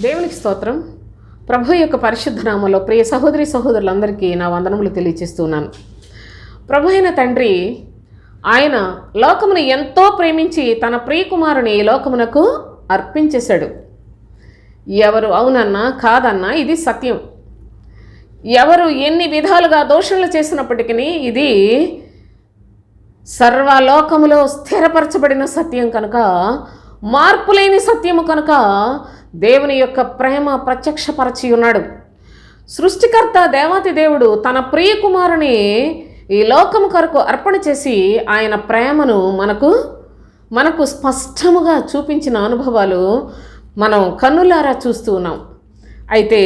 దేవునికి స్తోత్రం. ప్రభు యొక్క పరిశుద్ధ నామములో ప్రియ సహోదరి సహోదరులందరికీ నా వందనములు తెలియజేస్తున్నాను. ప్రభు అయిన తండ్రి ఆయన లోకమును ఎంతో ప్రేమించి తన ప్రియకుమారుని ఈ లోకమునకు అర్పించేశాడు. ఎవరు అవునన్నా కాదన్నా ఇది సత్యం. ఎవరు ఎన్ని విధాలుగా దోషణలు చేసినప్పటికీ ఇది సర్వలోకములో స్థిరపరచబడిన సత్యం కనుక, మార్పులేని సత్యము కనుక దేవుని యొక్క ప్రేమ ప్రత్యక్షపరచి ఉన్నాడు. సృష్టికర్త దేవాతి దేవుడు తన ప్రియ కుమారుని ఈ లోకము కొరకు అర్పణ చేసి ఆయన ప్రేమను మనకు స్పష్టముగా చూపించిన అనుభవాలు మనం కన్నులారా చూస్తూ ఉన్నాం. అయితే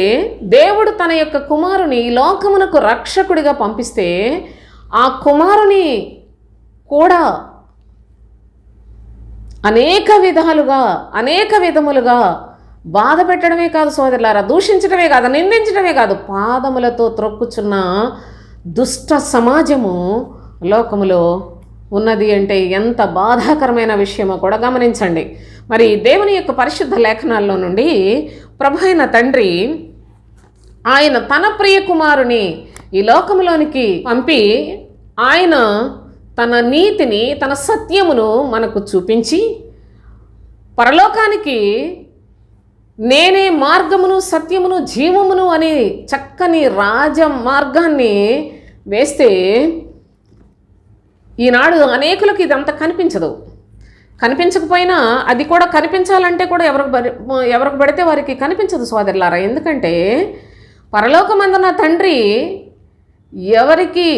దేవుడు తన యొక్క కుమారుని ఈ లోకమునకు రక్షకుడిగా పంపిస్తే ఆ కుమారుని కూడా అనేక విధములుగా బాధ పెట్టడమే కాదు సోదరులారా, దూషించడమే కాదు, నిందించడమే కాదు, పాదములతో త్రొక్కుచున్న దుష్ట సమాజము లోకములో ఉన్నది అంటే ఎంత బాధాకరమైన విషయమో కూడా గమనించండి. మరి దేవుని యొక్క పరిశుద్ధ లేఖనాల్లో నుండి ప్రభు అయిన తండ్రి ఆయన తన ప్రియ కుమారుని ఈ లోకములోనికి పంపి ఆయన తన నీతిని, తన సత్యమును మనకు చూపించి పరలోకానికి నేనే మార్గమును, సత్యమును, జీవమును అని చక్కని రాజ మార్గాన్ని వేస్తే ఈనాడు అనేకులకు ఇదంతా కనిపించకపోయినా అది కూడా కనిపించాలంటే కూడా ఎవరికి పడితే వారికి కనిపించదు సోదరులారా. ఎందుకంటే పరలోకమందున తండ్రి ఎవరికి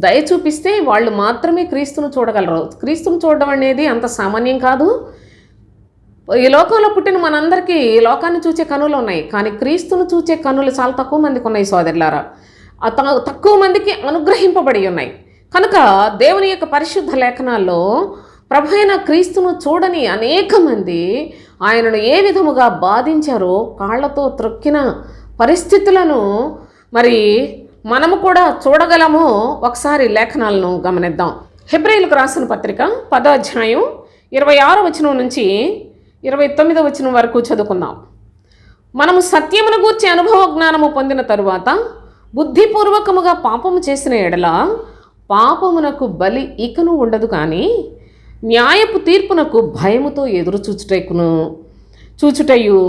దయ చూపిస్తే వాళ్ళు మాత్రమే క్రీస్తును చూడగలరు. క్రీస్తును చూడడం అనేది అంత సామాన్యం కాదు. ఈ లోకంలో పుట్టిన మనందరికీ లోకాన్ని చూచే కనులు ఉన్నాయి, కానీ క్రీస్తును చూచే కనులు చాలా తక్కువ మందికి ఉన్నాయి సోదరులారా. తక్కువ మందికి అనుగ్రహింపబడి ఉన్నాయి. కనుక దేవుని యొక్క పరిశుద్ధ లేఖనాల్లో ప్రభు అయిన క్రీస్తును చూడని అనేక మంది ఆయనను ఏ విధముగా బాధించారో, కాళ్లతో త్రొక్కిన పరిస్థితులను మరి మనము కూడా చూడగలమో ఒకసారి లేఖనాలను గమనిద్దాం. హెబ్రీయులకు రాసిన పత్రిక 10వ అధ్యాయం 26వ వచనం నుంచి 29వ వచనం వరకు చదువుకుందాం. మనము సత్యమును గూర్చి అనుభవ జ్ఞానము పొందిన తరువాత బుద్ధిపూర్వకముగా పాపము చేసిన ఎడల పాపమునకు బలి ఇకను ఉండదు, కానీ న్యాయపు తీర్పునకు భయముతో ఎదురు చూచుటయు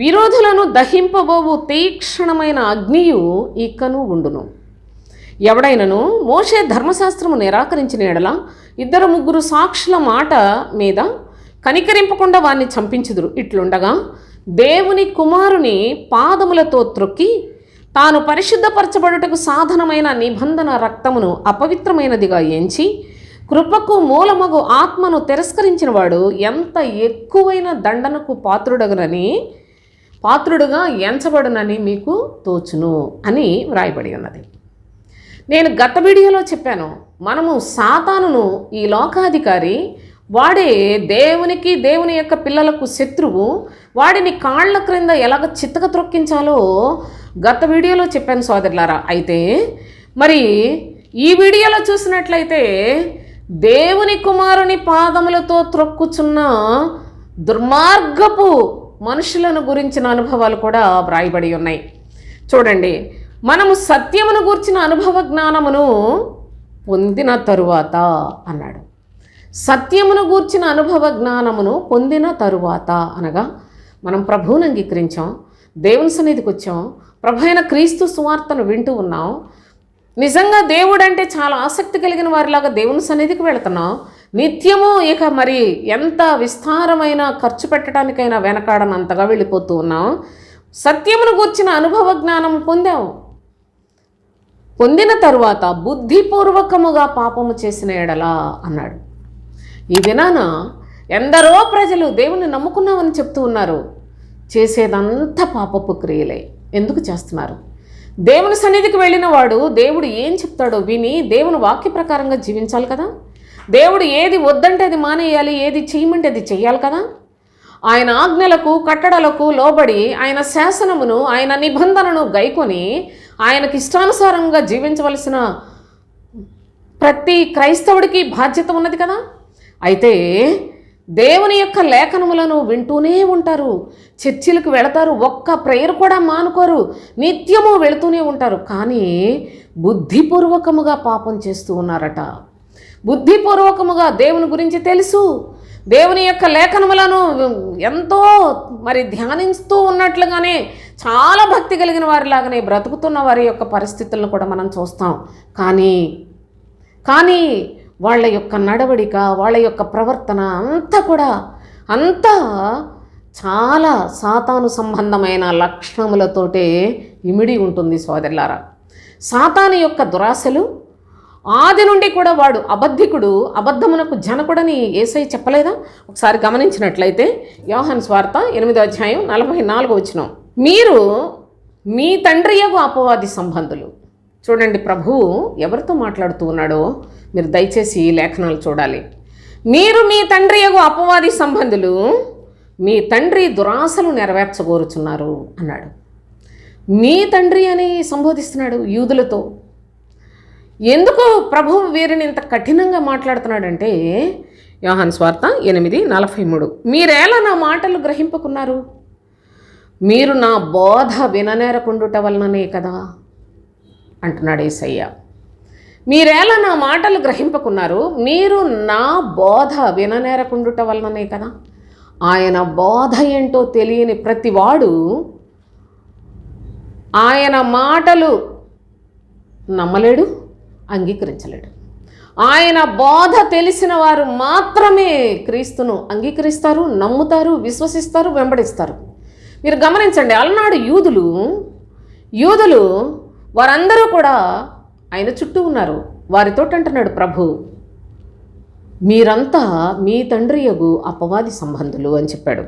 విరోధులను దహింపబోవు తీక్షణమైన అగ్నియు ఇకను ఉండును. ఎవడైనను మోషే ధర్మశాస్త్రము నిరాకరించిన ఎడల 2-3 సాక్షుల మాట మీద కనికరింపకుండా వారిని చంపించుదురు. ఇట్లుండగా దేవుని కుమారుని పాదములతో త్రొక్కి తాను పరిశుద్ధపరచబడుటకు సాధనమైన నిబంధన రక్తమును అపవిత్రమైనదిగా ఎంచి కృపకు మూలమగు ఆత్మను తిరస్కరించిన వాడు ఎంత ఎక్కువైన దండనకు పాత్రుడుగా ఎంచబడునని మీకు తోచును అని వ్రాయబడి ఉన్నది. నేను గత వీడియోలో చెప్పాను, మనము సాతానును ఈ లోకాధికారి, వాడే దేవుని యొక్క పిల్లలకు శత్రువు, వాడిని కాళ్ల క్రింద ఎలాగ చిత్తక త్రొక్కించాలో గత వీడియోలో చెప్పాను సోదరులారా. అయితే మరి ఈ వీడియోలో చూసినట్లయితే దేవుని కుమారుని పాదములతో త్రొక్కుచున్న దుర్మార్గపు మనుషులను గురించిన అనుభవాలు కూడా వ్రాయబడి ఉన్నాయి. చూడండి, మనము సత్యమును గూర్చిన అనుభవ జ్ఞానమును పొందిన తరువాత అన్నాడు. సత్యమును గూర్చిన అనుభవ జ్ఞానమును పొందిన తరువాత అనగా మనం ప్రభువును అంగీకరించాం, దేవుని సన్నిధికి వచ్చాం, ప్రభు అయిన క్రీస్తు సువార్తను వింటూ ఉన్నాం, నిజంగా దేవుడు అంటే చాలా ఆసక్తి కలిగిన వారిలాగా దేవుని సన్నిధికి వెళుతున్నాం, నిత్యము ఇక మరి ఎంత విస్తారమైన ఖర్చు పెట్టడానికైనా వెనకాడనంతగా వెళ్ళిపోతూ ఉన్నాం. సత్యమును గూర్చిన అనుభవ జ్ఞానం పొందిన తరువాత బుద్ధిపూర్వకముగా పాపము చేసిన ఎడలా అన్నాడు. ఈ దినాన ఎందరో ప్రజలు దేవుని నమ్ముకున్నామని చెప్తూ ఉన్నారు, చేసేదంతా పాపపు క్రియలే. ఎందుకు చేస్తున్నారు? దేవుని సన్నిధికి వెళ్ళిన వాడు దేవుడు ఏం చెప్తాడో విని దేవుని వాక్య ప్రకారంగా జీవించాలి కదా. దేవుడు ఏది వద్దంటే అది మానేయాలి, ఏది చేయమంటే అది చెయ్యాలి కదా. ఆయన ఆజ్ఞలకు, కట్టడలకు లోబడి ఆయన శాసనమును, ఆయన నిబంధనను గైకొని ఆయనకి ఇష్టానుసారంగా జీవించవలసిన ప్రతి క్రైస్తవుడికి బాధ్యత ఉన్నది కదా. అయితే దేవుని యొక్క లేఖనములను వింటూనే ఉంటారు, చర్చిలకు వెళతారు, ఒక్క ప్రేయర్ కూడా మానుకోరు, నిత్యము వెళుతూనే ఉంటారు. కానీ బుద్ధిపూర్వకముగా పాపం చేస్తూ ఉన్నారట. బుద్ధిపూర్వకముగా దేవుని గురించి తెలుసు, దేవుని యొక్క లేఖనములను ఎంతో ధ్యానిస్తూ ఉన్నట్లుగానే చాలా భక్తి కలిగిన వారిలాగానే బ్రతుకుతున్న వారి యొక్క పరిస్థితులను కూడా మనం చూస్తాం. కానీ వాళ్ళ యొక్క నడవడిక, వాళ్ళ యొక్క ప్రవర్తన అంతా చాలా సాతాను సంబంధమైన లక్షణములతోటే ఇమిడి ఉంటుంది సోదరులారా. సాతాను యొక్క దురాశలు ఆది నుండి కూడా వాడు అబద్ధికుడు, అబద్ధమునకు జనకుడని యేసయ్య చెప్పలేదా? ఒకసారి గమనించినట్లయితే యోహాను సువార్త 8:44 మీరు మీ తండ్రియగు అపవాది సంబంధులు. చూడండి ప్రభువు ఎవరితో మాట్లాడుతూ ఉన్నాడో మీరు దయచేసి లేఖనాలు చూడాలి. మీరు మీ తండ్రియగు అపవాది సంబంధులు, మీ తండ్రి దురాశలు నెరవేర్చగోరుచున్నారు అన్నాడు. మీ తండ్రి అని సంబోధిస్తున్నాడు యూదులతో. ఎందుకు ప్రభువు వీరిని ఇంత కఠినంగా మాట్లాడుతున్నాడంటే యోహాను సువార్త 8:43 మీరేలా నా మాటలు గ్రహింపకున్నారు? మీరు నా బోధ విననేరకుండుట వలననే కదా అంటున్నాడు యేసయ్య. మీరేలా నా మాటలు గ్రహింపకున్నారు? మీరు నా బోధ విననేరకుండుట వలననే కదా. ఆయన బోధ ఏంటో తెలియని ప్రతివాడు ఆయన మాటలు నమ్మలేడు, అంగీకరించలేడు. ఆయన బోధ తెలిసిన వారు మాత్రమే క్రీస్తును అంగీకరిస్తారు, నమ్ముతారు, విశ్వసిస్తారు, వెంబడిస్తారు. మీరు గమనించండి, అలనాడు యూదులు వారందరూ కూడా ఆయన చుట్టూ ఉన్నారు. వారితో అంటున్నాడు ప్రభు, మీరంతా మీ తండ్రియగు అపవాది సంబంధులు అని చెప్పాడు.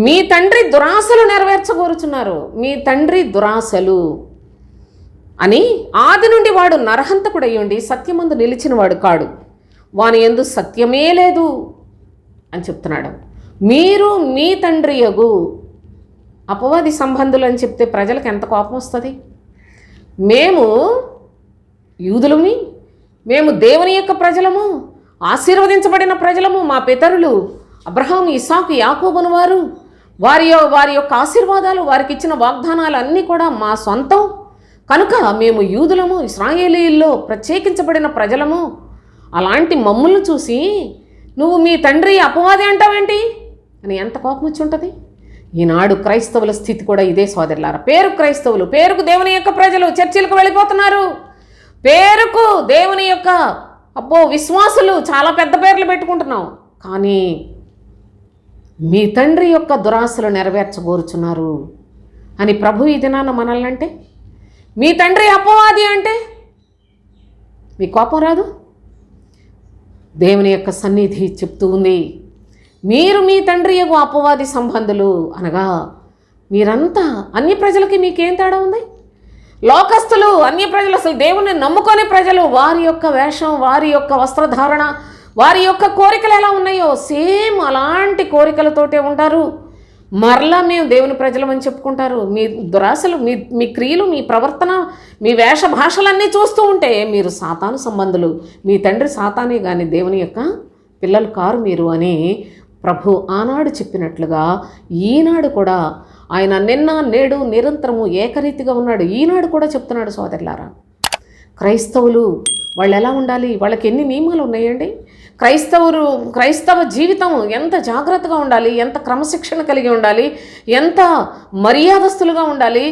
మీ తండ్రి దురాశలు నెరవేర్చగోరుచున్నారు, మీ తండ్రి దురాశలు అని. ఆది నుండి వాడు నరహంతకుడయ్యుండి సత్యమందు నిలిచినవాడు కాడు, వాని యందు సత్యమే లేదు అని చెప్తున్నాడు. మీరు మీ తండ్రియగు అపవాది సంబంధులు అని చెప్తే ప్రజలకు ఎంత కోపం వస్తుంది? మేము యూదులమి, మేము దేవుని యొక్క ప్రజలము, ఆశీర్వదించబడిన ప్రజలము, మా పితరులు అబ్రహాము, ఇస్సాకు, యాకోబును వారి యొక్క ఆశీర్వాదాలు, వారికి ఇచ్చిన వాగ్దానాలు అన్నీ కూడా మా సొంతం కనుక మేము యూదులము, ఇశ్రాయేలీయుల్లో ప్రత్యేకించబడిన ప్రజలము. అలాంటి మమ్ములను చూసి నువ్వు మీ తండ్రి అపవాది అంటావేంటి అని ఎంత కోపం వచ్చి ఉంటుంది? ఈనాడు క్రైస్తవుల స్థితి కూడా ఇదే సోదరులారా. పేరు క్రైస్తవులు, పేరుకు దేవుని యొక్క ప్రజలు చర్చిలకు వెళ్ళిపోతున్నారు, పేరుకు దేవుని యొక్క విశ్వాసులు, చాలా పెద్ద పేర్లు పెట్టుకుంటున్నాం. కానీ మీ తండ్రి యొక్క దురాశలు నెరవేర్చగోరుచున్నారు అని ప్రభు ఈ దినాన మనల్ని అంటే, మీ తండ్రి అపవాది అంటే మీ కోపం రాదు? దేవుని యొక్క సన్నిధి చెప్తూ ఉంది, మీరు మీ తండ్రి యొక్క అపవాది సంబంధులు అనగా మీరంతా అన్య ప్రజలకి మీకేం తేడా ఉంది? లోకస్తులు, అన్య ప్రజలు, అసలు దేవుణ్ణి నమ్ముకొని ప్రజలు, వారి యొక్క వేషం, వారి యొక్క వస్త్రధారణ, వారి యొక్క కోరికలు ఎలా ఉన్నాయో సేమ్ అలాంటి కోరికలతోటే ఉంటారు. మరలా మేము దేవుని ప్రజలమని చెప్పుకుంటారు. మీ దురాశలు, మీ క్రియలు, మీ ప్రవర్తన, మీ వేష భాషలన్నీ చూస్తూ ఉంటే మీరు సాతాను సంబంధులు, మీ తండ్రి సాతానే కానీ దేవుని యొక్క పిల్లలు కారు మీరు అని ప్రభు ఆనాడు చెప్పినట్లుగా ఈనాడు కూడా ఆయన నిన్న నేడు నిరంతరము ఏకరీతిగా ఉన్నాడు. ఈనాడు కూడా చెప్తున్నాడు సోదరులారా. క్రైస్తవులు వాళ్ళు ఎలా ఉండాలి? వాళ్ళకి ఎన్ని నియమాలు ఉన్నాయండి? క్రైస్తవ జీవితం ఎంత జాగ్రత్తగా ఉండాలి, ఎంత క్రమశిక్షణ కలిగి ఉండాలి, ఎంత మర్యాదస్తులుగా ఉండాలి,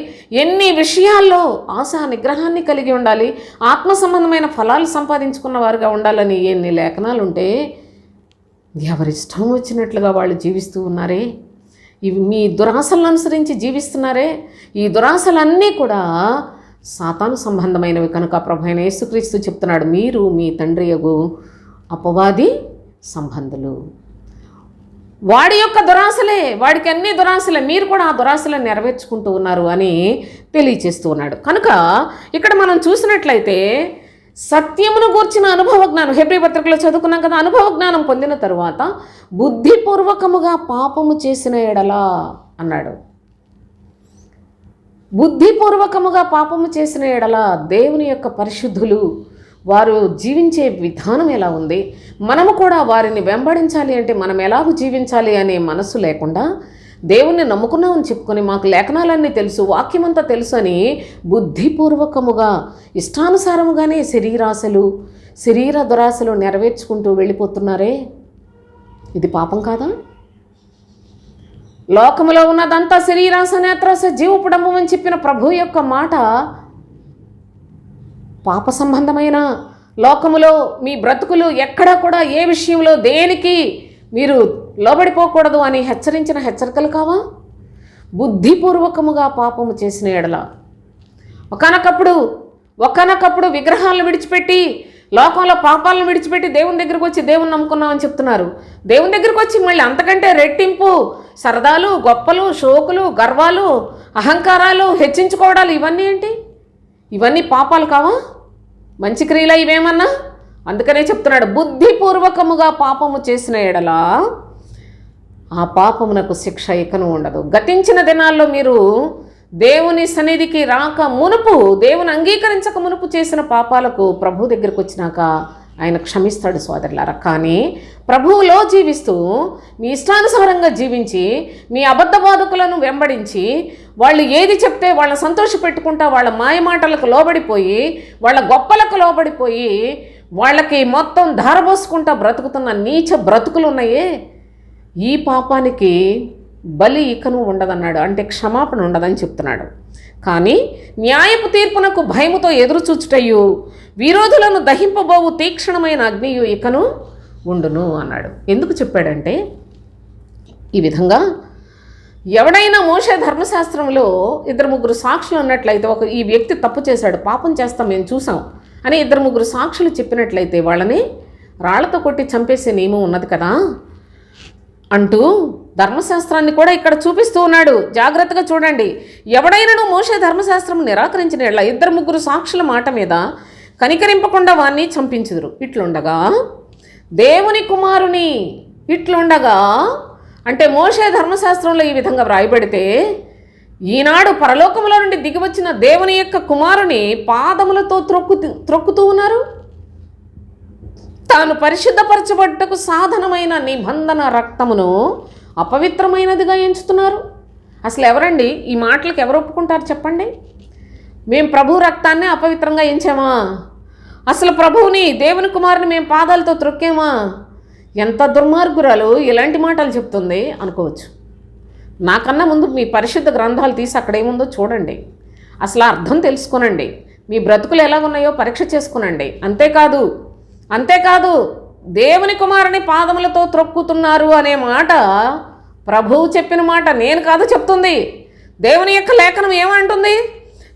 ఎన్ని విషయాల్లో ఆశా నిగ్రహాన్ని కలిగి ఉండాలి, ఆత్మ సంబంధమైన ఫలాలు సంపాదించుకున్న వారుగా ఉండాలని ఎన్ని లేఖనాలు ఉంటే ఎవరిష్టం వచ్చినట్లుగా వాళ్ళు జీవిస్తూ ఉన్నారే. ఇవి మీ దురాశలను అనుసరించి జీవిస్తున్నారే. ఈ దురాశలన్నీ కూడా సాతాను సంబంధమైనవి కనుక ప్రభువైన యేసుక్రీస్తు చెప్తున్నాడు, మీరు మీ తండ్రి యగు అపవాది సంబంధులు. వాడి యొక్క దురాశలే, వాడికి అన్ని దురాశలే, మీరు కూడా ఆ దురాశలను నెరవేర్చుకుంటూ ఉన్నారు అని తెలియచేస్తూ ఉన్నాడు. కనుక ఇక్కడ మనం చూసినట్లయితే సత్యమును గూర్చిన అనుభవ జ్ఞానం, హెబ్రీ పత్రికలో చదువుకున్నాం కదా, అనుభవ జ్ఞానం పొందిన తరువాత బుద్ధిపూర్వకముగా పాపము చేసిన ఎడలా అన్నాడు. బుద్ధిపూర్వకముగా పాపము చేసిన ఎడల దేవుని యొక్క పరిశుద్ధులు, వారు జీవించే విధానం ఎలా ఉంది, మనము కూడా వారిని వెంబడించాలి అంటే మనం ఎలాగూ జీవించాలి అనే మనస్సు లేకుండా దేవుణ్ణి నమ్ముకున్నామని చెప్పుకొని మాకు లేఖనాలన్నీ తెలుసు, వాక్యమంతా తెలుసు అని బుద్ధిపూర్వకముగా ఇష్టానుసారముగానే శరీర దురాశలు నెరవేర్చుకుంటూ వెళ్ళిపోతున్నారే, ఇది పాపం కాదా? లోకములో ఉన్నదంతా శరీరాశ, నేత్రాశ, జీవపుడంబం అని చెప్పిన ప్రభు యొక్క మాట పాప సంబంధమైన లోకములో మీ బ్రతుకులు ఎక్కడా కూడా ఏ విషయంలో దేనికి మీరు లోబడిపోకూడదు అని హెచ్చరించిన హెచ్చరికలు కావా? బుద్ధిపూర్వకముగా పాపము చేసిన ఎడల ఒకానొకప్పుడు విగ్రహాలను విడిచిపెట్టి లోకంలో పాపాలను విడిచిపెట్టి దేవుని దగ్గరికి వచ్చి దేవుని నమ్ముకున్నామని చెప్తున్నారు. దేవుని దగ్గరికి వచ్చి మళ్ళీ అంతకంటే రెట్టింపు సరదాలు, గొప్పలు, షోకులు, గర్వాలు, అహంకారాలు, హెచ్చించుకోవడాలు ఇవన్నీ ఏంటి? ఇవన్నీ పాపాలు కావా? మంచి క్రియలా ఇవేమన్నా? అందుకనే చెప్తున్నాడు, బుద్ధిపూర్వకముగా పాపము చేసిన ఎడల ఆ పాపమునకు శిక్ష ఇకను ఉండదు. గతించిన దినాల్లో మీరు దేవుని సన్నిధికి రాక మునుపు, దేవుని అంగీకరించక మునుపు చేసిన పాపాలకు ప్రభు దగ్గరికి వచ్చినాక ఆయన క్షమిస్తాడు సోదరులారా. కానీ ప్రభువులో జీవిస్తూ మీ ఇష్టానుసారంగా జీవించి మీ అబద్ధ బాధకులను వెంబడించి వాళ్ళు ఏది చెప్తే వాళ్ళని సంతోషపెట్టుకుంటా వాళ్ళ మాయమాటలకు లోబడిపోయి వాళ్ళ గొప్పలకు లోబడిపోయి వాళ్ళకి మొత్తం ధారపోసుకుంటా బ్రతుకుతున్న నీచ బ్రతుకులు ఉన్నాయే, ఈ పాపానికి బలి ఇకను ఉండదన్నాడు. అంటే క్షమాపణ ఉండదని చెప్తున్నాడు. కానీ న్యాయపు తీర్పునకు భయముతో ఎదురుచూచుటయు విరోధులను దహింపబోవు తీక్షణమైన అగ్నియు ఇకను ఉండును అన్నాడు. ఎందుకు చెప్పాడంటే ఈ విధంగా ఎవడైనా మోషే ధర్మశాస్త్రంలో 2-3 సాక్షులు ఉన్నట్లయితే ఈ వ్యక్తి తప్పు చేశాడు, పాపం చేస్తాం మేము చూసాం అని 2-3 సాక్షులు చెప్పినట్లయితే వాళ్ళని రాళ్లతో కొట్టి చంపేసే నియమం ఉన్నది కదా అంటూ ధర్మశాస్త్రాన్ని కూడా ఇక్కడ చూపిస్తూ ఉన్నాడు. జాగ్రత్తగా చూడండి. ఎవడైనాను మోషే ధర్మశాస్త్రం నిరాకరించిన 2-3 సాక్షుల మాట మీద కనికరింపకుండా వారిని చంపించుదురు. ఇట్లుండగా దేవుని కుమారుని ఇట్లుండగా అంటే మోషే ధర్మశాస్త్రంలో ఈ విధంగా వ్రాయబడితే ఈనాడు పరలోకములో నుండి దిగివచ్చిన దేవుని యొక్క కుమారుని పాదములతో త్రొక్కుతూ ఉన్నారు. తాను పరిశుద్ధపరచబడ్డకు సాధనమైన నిబంధన రక్తమును అపవిత్రమైనదిగా ఎంచుతున్నారు. అసలు ఎవరండి ఈ మాటలకు ఎవరు ఒప్పుకుంటారు చెప్పండి? మేము ప్రభు రక్తాన్ని అపవిత్రంగా ఎంచామా? అసలు ప్రభువుని దేవుని కుమారుని మేము పాదాలతో త్రొక్కేమా? ఎంత దుర్మార్గురాలు ఇలాంటి మాటలు చెప్తుంది అనుకోవచ్చు. నాకన్నా ముందు మీ పరిశుద్ధ గ్రంథాలు తీసి అక్కడేముందో చూడండి, అసలు అర్థం తెలుసుకోనండి, మీ బ్రతుకులు ఎలాగున్నాయో పరీక్ష చేసుకునండి. అంతేకాదు దేవుని కుమారుని పాదములతో త్రొక్కుతున్నారు అనే మాట ప్రభువు చెప్పిన మాట నేను కాదు చెప్తుంది. దేవుని యొక్క లేఖనం ఏమంటుంది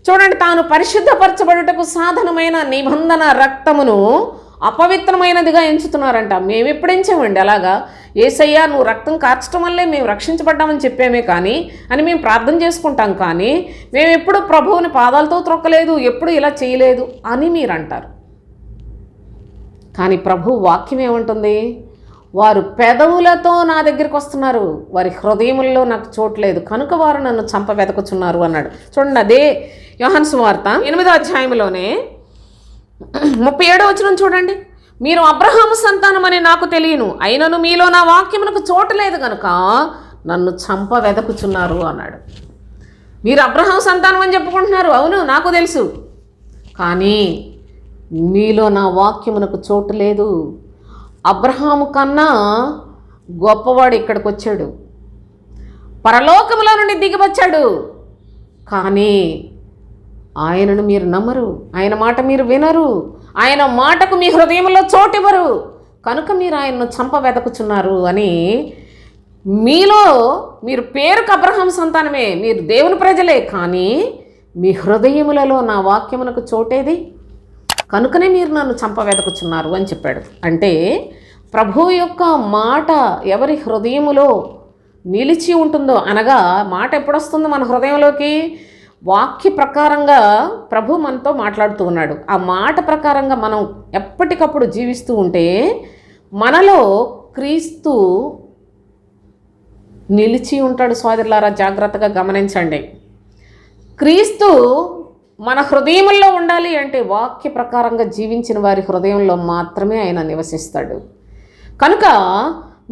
చూడండి. తాను పరిశుద్ధపరచబడుటకు సాధనమైన నిబంధన రక్తమును అపవిత్రమైనదిగా ఎంచుతున్నారంట. మేము ఎప్పుడు ఎంచామండి అలాగా? యేసయ్యా నువ్వు రక్తం కార్చడం వల్లే మేము రక్షించబడ్డామని చెప్పామే కానీ అని మేము ప్రార్థన చేసుకుంటాం, కానీ మేము ఎప్పుడు ప్రభువుని పాదాలతో త్రొక్కలేదు, ఎప్పుడు ఇలా చేయలేదు అని మీరు అంటారు. కానీ ప్రభు వాక్యం ఏమంటుంది? వారు పెదవులతో నా దగ్గరికి వస్తున్నారు, వారి హృదయముల్లో నాకు చోట్లేదు కనుక వారు నన్ను చంప వెతకుచున్నారు అన్నాడు. చూడండి, అదే యోహాను సువార్త 8వ అధ్యాయంలోనే 37వ వచనం చూడండి. మీరు అబ్రహాము సంతానమని నాకు తెలియను, అయినను మీలో నా వాక్యమునకు చోటు లేదు కనుక నన్ను చంప వెతకుచున్నారు అన్నాడు. మీరు అబ్రహాము సంతానం అని చెప్పుకుంటున్నారు, అవును నాకు తెలుసు, కానీ మీలో నా వాక్యమునకు చోటు లేదు. అబ్రహాము కన్నా గొప్పవాడు ఇక్కడికి వచ్చాడు, పరలోకములో నుండి దిగివచ్చాడు, కానీ ఆయనను మీరు నమ్మరు, ఆయన మాట మీరు వినరు, ఆయన మాటకు మీ హృదయంలో చోటివ్వరు కనుక మీరు ఆయన్ను చంప వెతకుచున్నారు అని. మీరు పేరుకు అబ్రహాము సంతానమే, మీరు దేవుని ప్రజలే, కానీ మీ హృదయములలో నా వాక్యమునకు చోటేది కనుకనే మీరు నన్ను చంప వెతకుచున్నారు అని చెప్పాడు. అంటే ప్రభు యొక్క మాట ఎవరి హృదయములో నిలిచి ఉంటుందో, అనగా మాట ఎప్పుడొస్తుందో మన హృదయంలోకి? వాక్య ప్రకారంగా ప్రభు మనతో మాట్లాడుతూ ఉన్నాడు. ఆ మాట ప్రకారంగా మనం ఎప్పటికప్పుడు జీవిస్తూ ఉంటే మనలో క్రీస్తు నిలిచి ఉంటాడు. సోదరులారా జాగ్రత్తగా గమనించండి. క్రీస్తు మన హృదయంలో ఉండాలి అంటే వాక్య ప్రకారంగా జీవించిన వారి హృదయంలో మాత్రమే ఆయన నివసిస్తాడు. కనుక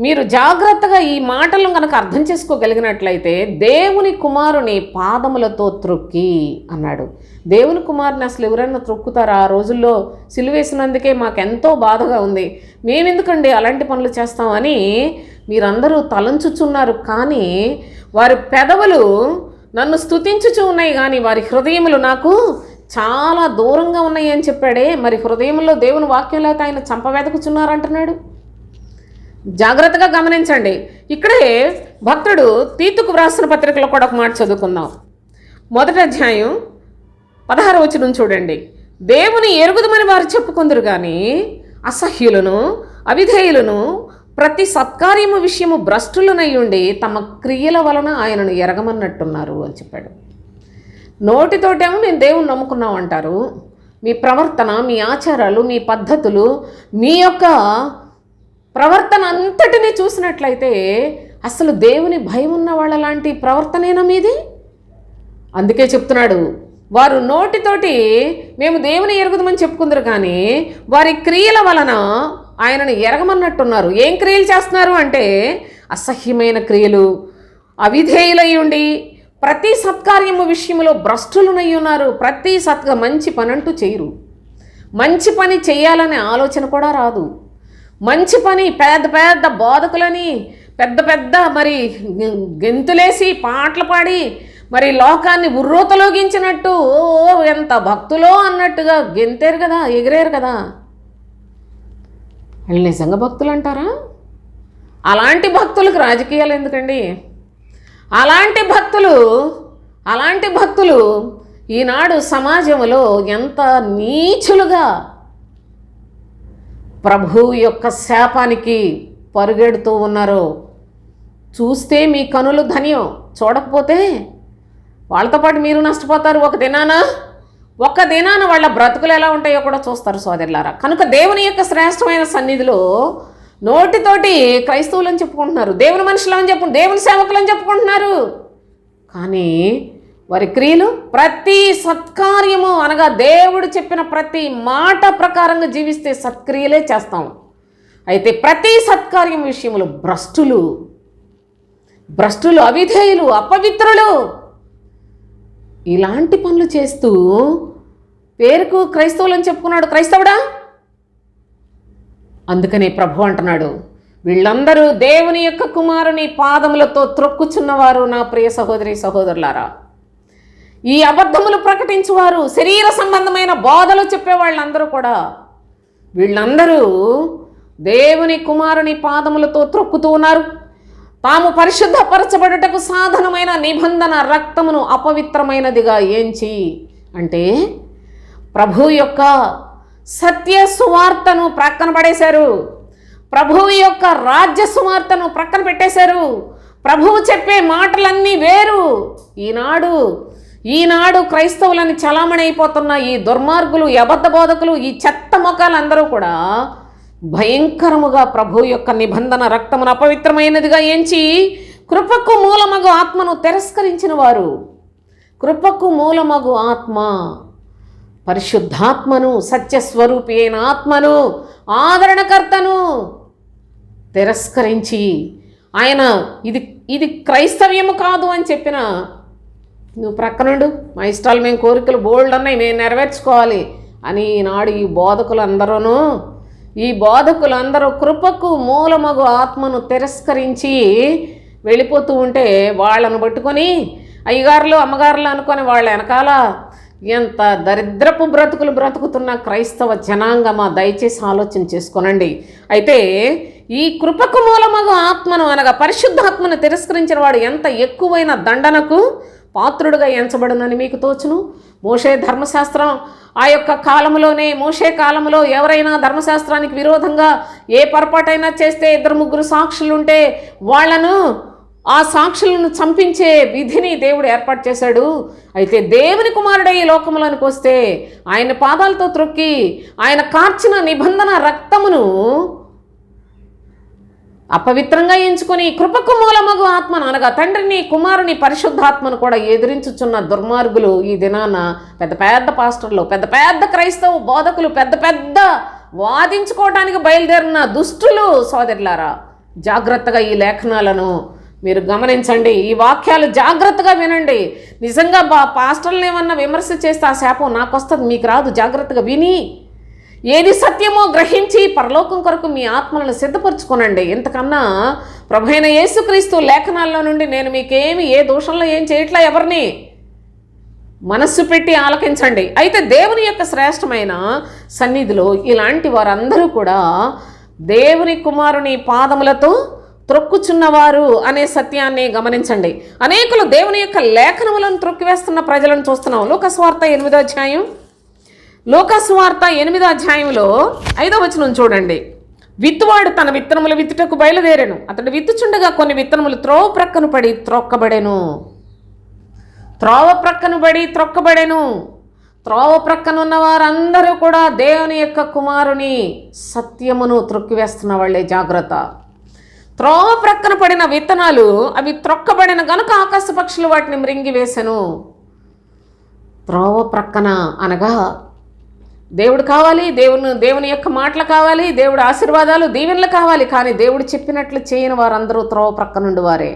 మీరు జాగ్రత్తగా ఈ మాటలను కనుక అర్థం చేసుకోగలిగినట్లయితే దేవుని కుమారుని పాదములతో త్రొక్కి అన్నాడు. దేవుని కుమారుని అసలు ఎవరైనా త్రొక్కుతారా? ఆ రోజుల్లో సిలువేసినందుకే మాకెంతో బాధగా ఉంది, మేమెందుకండి అలాంటి పనులు చేస్తామని మీరందరూ తలంచుచున్నారు. కానీ వారి పెదవులు నన్ను స్తుతించుచూ ఉన్నాయి, కానీ వారి హృదయములు నాకు చాలా దూరంగా ఉన్నాయి అని చెప్పాడే. మరి హృదయంలో దేవుని వాక్యం లేక ఆయన చంపవేదకుచున్నారంటున్నాడు. జాగ్రత్తగా గమనించండి. ఇక్కడే భక్తుడు తీతుకు వ్రాసిన పత్రికలో కూడా ఒక మాట చదువుకుందాం. 1వ అధ్యాయం 16వ వచనం చూడండి. దేవుని ఎరుగుదమని వారు చెప్పుకుందరు కానీ అసహ్యులను అవిధేయులను ప్రతి సత్కార్యము విషయము భ్రష్టులనయ్యుండి తమ క్రియల వలన ఆయనను ఎరగమన్నట్టున్నారు అని చెప్పాడు. నోటితోటేమో నేను దేవుని నమ్ముకున్నాం అంటారు. మీ ప్రవర్తన, మీ ఆచారాలు, మీ పద్ధతులు, మీ యొక్క ప్రవర్తన అంతటినీ చూసినట్లయితే అసలు దేవుని భయం ఉన్న వాళ్ళ లాంటి ప్రవర్తనేనా మీది? అందుకే చెప్తున్నాడు, వారు నోటితోటి మేము దేవుని ఎరుగుదమని చెప్పుకుందరు కానీ వారి క్రియల వలన ఆయనను ఎరగమన్నట్టున్నారు. ఏం క్రియలు చేస్తున్నారు అంటే అసహ్యమైన క్రియలు, అవిధేయులై ఉండి ప్రతి సత్కార్యము విషయంలో భ్రష్టులనై ఉన్నారు. ప్రతి మంచి పని అంటూ చేయరు. మంచి పని చేయాలనే ఆలోచన కూడా రాదు. మంచి పని పెద్ద పెద్ద బోధకులని పెద్ద పెద్ద మరి గెంతులేసి పాటలు పాడి మరి లోకాన్ని ఉర్రూతలోగించినట్టు ఎంత భక్తులో అన్నట్టుగా గెంతేరు కదా, ఎగిరేరు కదా. వాళ్ళు నిజంగా భక్తులు అంటారా? అలాంటి భక్తులకు రాజకీయాలు ఎందుకండి? అలాంటి భక్తులు ఈనాడు సమాజంలో ఎంత నీచులుగా ప్రభు యొక్క శాపానికి పరుగెడుతూ ఉన్నారో చూస్తే మీ కనులు ధన్యం. చూడకపోతే వాళ్ళతో పాటు మీరు నష్టపోతారు. ఒక దినాన వాళ్ళ బ్రతుకులు ఎలా ఉంటాయో కూడా చూస్తారు సోదరులారా. కనుక దేవుని యొక్క శ్రేష్టమైన సన్నిధిలో నోటితోటి క్రైస్తవులని చెప్పుకుంటున్నారు, దేవుని మనుషులని దేవుని సేవకులని చెప్పుకుంటున్నారు. కానీ వారి క్రియలు ప్రతి సత్కార్యము అనగా దేవుడు చెప్పిన ప్రతి మాట ప్రకారంగా జీవిస్తే సత్క్రియలే చేస్తాం. అయితే ప్రతి సత్కార్యం విషయంలో భ్రష్టులు, అవిధేయులు, అపవిత్రులు ఇలాంటి పనులు చేస్తూ పేరుకు క్రైస్తవులని చెప్పుకున్నాడు. క్రైస్తవుడా? అందుకనే ప్రభు అంటున్నాడు, వీళ్ళందరూ దేవుని యొక్క కుమారుని పాదములతో త్రొక్కుచున్నవారు నా ప్రియ సహోదరి సహోదరులారా. ఈ అబద్ధములు ప్రకటించువారు, శరీర సంబంధమైన బోధలు చెప్పేవాళ్ళందరూ కూడా వీళ్ళందరూ దేవుని కుమారుని పాదములతో త్రొక్కుతూ ఉన్నారు. తాము పరిశుద్ధపరచబడుటకు సాధనమైన నిబంధన రక్తమును అపవిత్రమైనదిగా ఏంచి, అంటే ప్రభు యొక్క సత్య సువార్తను ప్రక్కన పడేశారు. ప్రభువు యొక్క రాజ్య సువార్తను ప్రక్కన పెట్టేశారు. ప్రభువు చెప్పే మాటలన్నీ వేరు. ఈనాడు క్రైస్తవులని చలామణి అయిపోతున్న ఈ దుర్మార్గులు, ఈ అబద్ధ బోధకులు, ఈ చెత్త మొఖాలందరూ కూడా భయంకరముగా ప్రభు యొక్క నిబంధన రక్తమును అపవిత్రమైనదిగా ఎంచి కృపకు మూలమగు ఆత్మను తిరస్కరించిన వారు. కృపకు మూలమగు ఆత్మ, పరిశుద్ధాత్మను, సత్యస్వరూపి అయిన ఆత్మను, ఆదరణకర్తను తిరస్కరించి ఆయన ఇది క్రైస్తవ్యము కాదు అని చెప్పిన, నువ్వు ప్రక్కనుండు, మా ఇష్టాలు మేము కోరికలు బోల్డ్ ఉన్నాయి, మేము నెరవేర్చుకోవాలి అని ఈనాడు ఈ బోధకులందరూ కృపకు మూలమగు ఆత్మను తిరస్కరించి వెళ్ళిపోతూ ఉంటే వాళ్ళను పట్టుకొని అయ్యగారులు అమ్మగారులు అనుకొని వాళ్ళ వెనకాల ఎంత దరిద్రపు బ్రతుకులు బ్రతుకుతున్న క్రైస్తవ జనాంగమా, దయచేసి ఆలోచన చేసుకోనండి. అయితే ఈ కృపకు మూలమగు ఆత్మను అనగా పరిశుద్ధాత్మను తిరస్కరించిన వాడు ఎంత ఎక్కువైన దండనకు పాత్రుడుగా ఎంచబడునని మీకు తోచును. మోషే ధర్మశాస్త్రం ఆ యొక్క కాలంలోనే, మోషే కాలంలో ఎవరైనా ధర్మశాస్త్రానికి విరోధంగా ఏ పొరపాటైనా చేస్తే 2-3 సాక్షులు ఉంటే వాళ్ళను, ఆ సాక్షులను చంపించే విధిని దేవుడు ఏర్పాటు చేశాడు. అయితే దేవుని కుమారుడే ఈ లోకంలోనికి వస్తే ఆయన పాదాలతో త్రొక్కి ఆయన కార్చిన నిబంధన రక్తమును అపవిత్రంగా ఎంచుకొని కృపకు మూలమగు ఆత్మను అనగా తండ్రిని, కుమారుని, పరిశుద్ధాత్మను కూడా ఎదిరించుచున్న దుర్మార్గులు ఈ దినాన పెద్ద పెద్ద పాస్టర్లు, పెద్ద పెద్ద క్రైస్తవ బోధకులు, పెద్ద పెద్ద వాదించుకోవడానికి బయలుదేరిన దుష్టులు. సోదరులారా, జాగ్రత్తగా ఈ లేఖనాలను మీరు గమనించండి, ఈ వాక్యాలు జాగ్రత్తగా వినండి. నిజంగా పాస్టర్లను ఏమన్నా విమర్శ చేస్తే ఆ శాపం నాకు వస్తుంది, మీకు రాదు. జాగ్రత్తగా విని ఏది సత్యమో గ్రహించి పరలోకం కొరకు మీ ఆత్మలను సిద్ధపరచుకోనండి. ఇంతకన్నా ప్రభువైన యేసుక్రీస్తు లేఖనాల్లో నుండి నేను మీకేమి ఏ దోషంలో ఏం చేయట్లా, ఎవరిని మనస్సు పెట్టి ఆలకించండి. అయితే దేవుని యొక్క శ్రేష్టమైన సన్నిధిలో ఇలాంటి వారందరూ కూడా దేవుని కుమారుని పాదములతో త్రొక్కుచున్నవారు అనే సత్యాన్ని గమనించండి. అనేకులు దేవుని యొక్క లేఖనములను త్రొక్కివేస్తున్న ప్రజలను చూస్తున్నాం. లూకాసువార్త 8వ అధ్యాయం, లూకాసువార్త 8వ అధ్యాయంలో 5వ వచనం చూడండి. విత్తువాడు తన విత్తనములు విత్తుటకు బయలుదేరాను. అతడు విత్తుచుండగా కొన్ని విత్తనములు త్రోవ ప్రక్కన పడి త్రొక్కబడెను. త్రోవ ప్రక్కన పడి త్రొక్కబడెను. త్రోవ ప్రక్కన ఉన్న వారందరూ కూడా దేవుని యొక్క కుమారుని సత్యమును త్రొక్కివేస్తున్న వాళ్ళే. జాగ్రత్త. త్రోవ ప్రక్కన పడిన విత్తనాలు అవి త్రొక్కబడిన గనుక ఆకాశ పక్షులు వాటిని మృంగివేశను. త్రోవ ప్రక్కన అనగా దేవుడు కావాలి, దేవుని యొక్క మాటలు కావాలి, దేవుడు ఆశీర్వాదాలు, దీవెనలు కావాలి. కానీ దేవుడు చెప్పినట్లు చేయని వారందరూ త్రోవ ప్రక్కనుండి వారే.